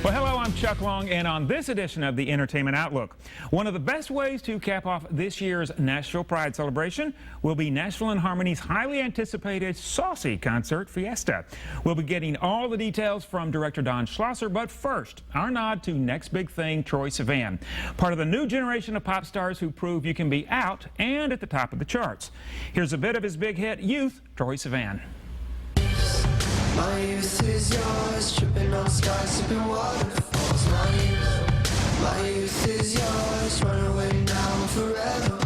Well, hello, I'm Chuck Long, and on this edition of the Entertainment Outlook, one of the best ways to cap off this year's Nashville Pride celebration will be Nashville and Harmony's highly anticipated saucy concert, Fiesta. We'll be getting all the details from director Don Schlosser, but first, our nod to next big thing, Troye Sivan, part of the new generation of pop stars who prove you can be out and at the top of the charts. Here's a bit of his big hit, Youth, Troye Sivan. My youth is yours, tripping on skies, sipping waterfalls. My youth is yours, run away now forever.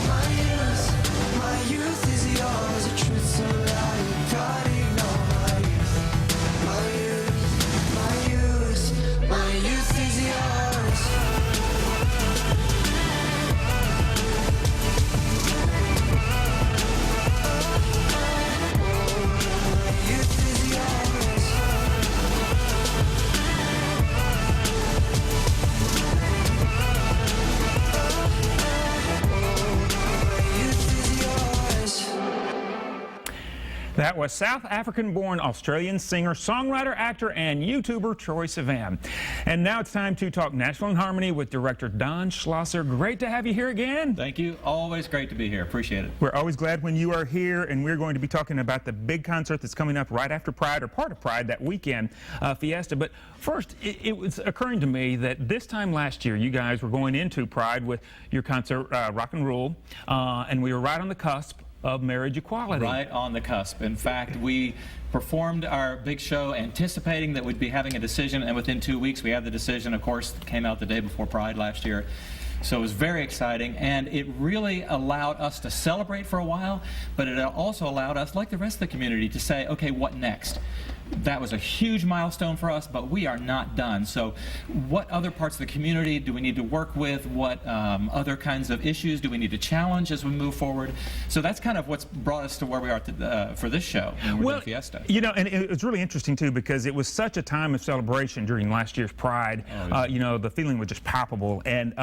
My youth is yours, a truth so loud you can't ignore. My youth is yours. That was South African-born Australian singer, songwriter, actor, and YouTuber Troye Sivan. And now it's time to talk Nashville and Harmony with director Don Schlosser. Great to have you here again. Thank you. Always great to be here. Appreciate it. We're always glad when you are here, and we're going to be talking about the big concert that's coming up right after Pride, or part of Pride that weekend, Fiesta. But first, it was occurring to me that this time last year, you guys were going into Pride with your concert, Rock and Roll, and we were right on the cusp of marriage equality. Right on the cusp. In fact, we performed our big show anticipating that we'd be having a decision, and within 2 weeks we had the decision. Of course, it came out the day before Pride last year. So it was very exciting, and it really allowed us to celebrate for a while, but it also allowed us, like the rest of the community, to say, okay, what next? That was a huge milestone for us, but we are not done. So what other parts of the community do we need to work with? What other kinds of issues do we need to challenge as we move forward? So that's kind of what's brought us to where we are for this show, well, Fiesta. You know, and it was really interesting, too, because it was such a time of celebration during last year's Pride. Oh, yeah. You know, the feeling was just palpable. And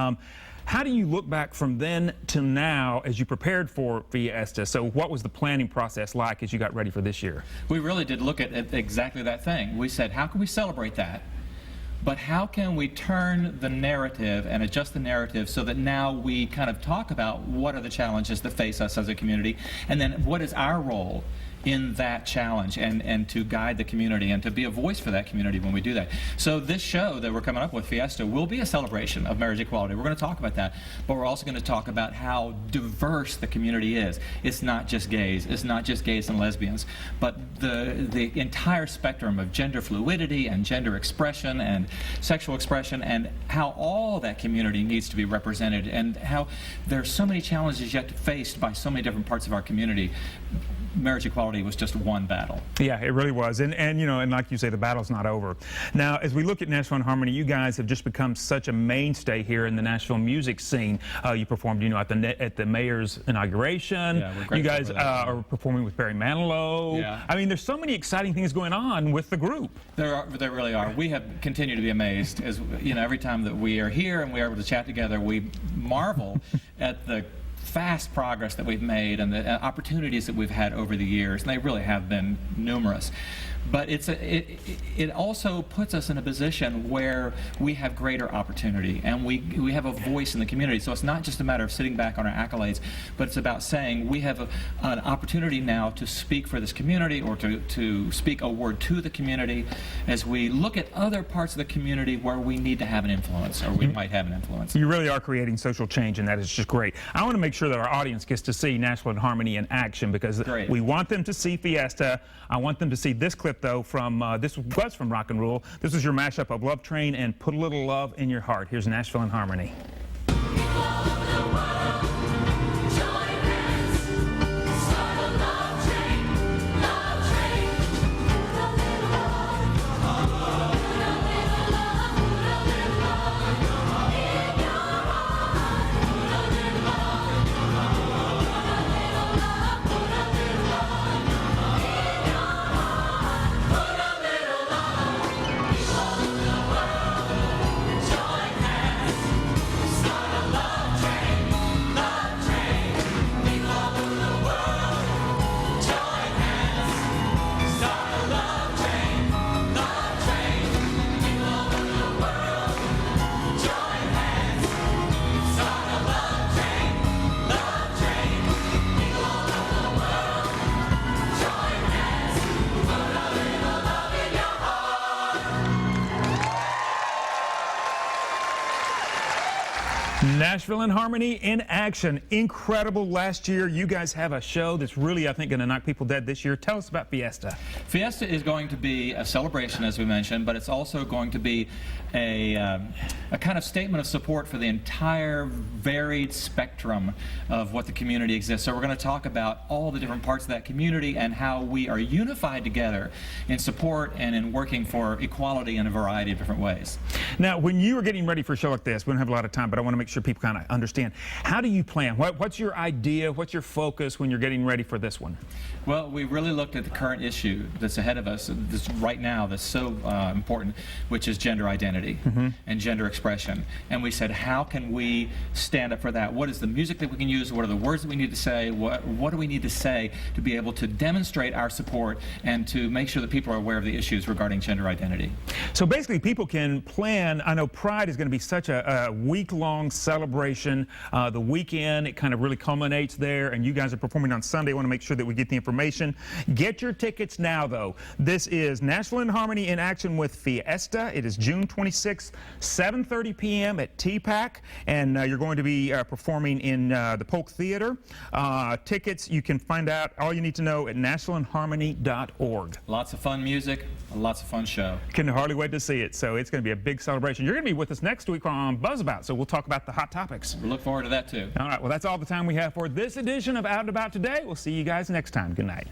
how do you look back from then to now as you prepared for Fiesta? So what was the planning process like as you got ready for this year? We really did look at exactly that thing. We said, how can we celebrate that? But how can we turn the narrative and adjust the narrative so that now we kind of talk about what are the challenges that face us as a community, and then what is our role in that challenge, and to guide the community and to be a voice for that community when we do that. So this show that we're coming up with, Fiesta, will be a celebration of marriage equality. We're going to talk about that, but we're also going to talk about how diverse the community is. It's not just gays. It's not just gays and lesbians, but the entire spectrum of gender fluidity and gender expression and sexual expression, and how all that community needs to be represented, and how there are so many challenges yet faced by so many different parts of our community. Marriage equality was just one battle. Yeah, it really was. And you know, and like you say, the battle's not over. Now, as we look at Nashville and Harmony, you guys have just become such a mainstay here in the Nashville music scene. You performed, you know, at the mayor's inauguration. Yeah, we're grateful. You guys are performing with Barry Manilow. Yeah. I mean, there's so many exciting things going on with the group. There really are. We have continued to be amazed as, you know, every time that we are here and we are able to chat together, we marvel at the fast progress that we've made and the opportunities that we've had over the years, and they really have been numerous. But it also puts us in a position where we have greater opportunity, and we have a voice in the community. So it's not just a matter of sitting back on our accolades, but it's about saying we have an opportunity now to speak for this community, or to speak a word to the community as we look at other parts of the community where we need to have an influence, or we might have an influence. You really are creating social change, and that is just great. I want to make sure that our audience gets to see Nashville and Harmony in action, because we want them to see Fiesta. I want them to see this clip, though, from this was from Rock and Roll. This was your mashup of Love Train and Put a Little Love in Your Heart. Here's Nashville and Harmony. Nashville in Harmony in action. Incredible last year. You guys have a show that's really, I think, going to knock people dead this year. Tell us about Fiesta. Fiesta is going to be a celebration, as we mentioned, but it's also going to be a kind of statement of support for the entire varied spectrum of what the community exists. So we're going to talk about all the different parts of that community and how we are unified together in support and in working for equality in a variety of different ways. Now, when you are getting ready for a show like this, we don't have a lot of time, but I want to make sure people kind of understand. How do you plan? What's your idea? What's your focus when you're getting ready for this one? Well, we really looked at the current issue that's ahead of us this right now that's so important, which is gender identity and gender expression. And we said, how can we stand up for that? What is the music that we can use? What are the words that we need to say? What do we need to say to be able to demonstrate our support and to make sure that people are aware of the issues regarding gender identity? So basically, people can plan. I know Pride is going to be such a week-long celebration. The weekend, it kind of really culminates there, and you guys are performing on Sunday. I want to make sure that we get the information. Get your tickets now, though. This is Nashville in Harmony in action with Fiesta. It is June 26th, 7:30 p.m. at TPAC, and you're going to be performing in the Polk Theater. Tickets, you can find out all you need to know at nashvilleinharmony.org. Lots of fun music, lots of fun show. Can hardly wait to see it. So it's going to be a big celebration. You're going to be with us next week on Buzz About, so we'll talk about the hot topics. We look forward to that too. All right, well, that's all the time we have for this edition of Out and About today. We'll see you guys next time. Good night.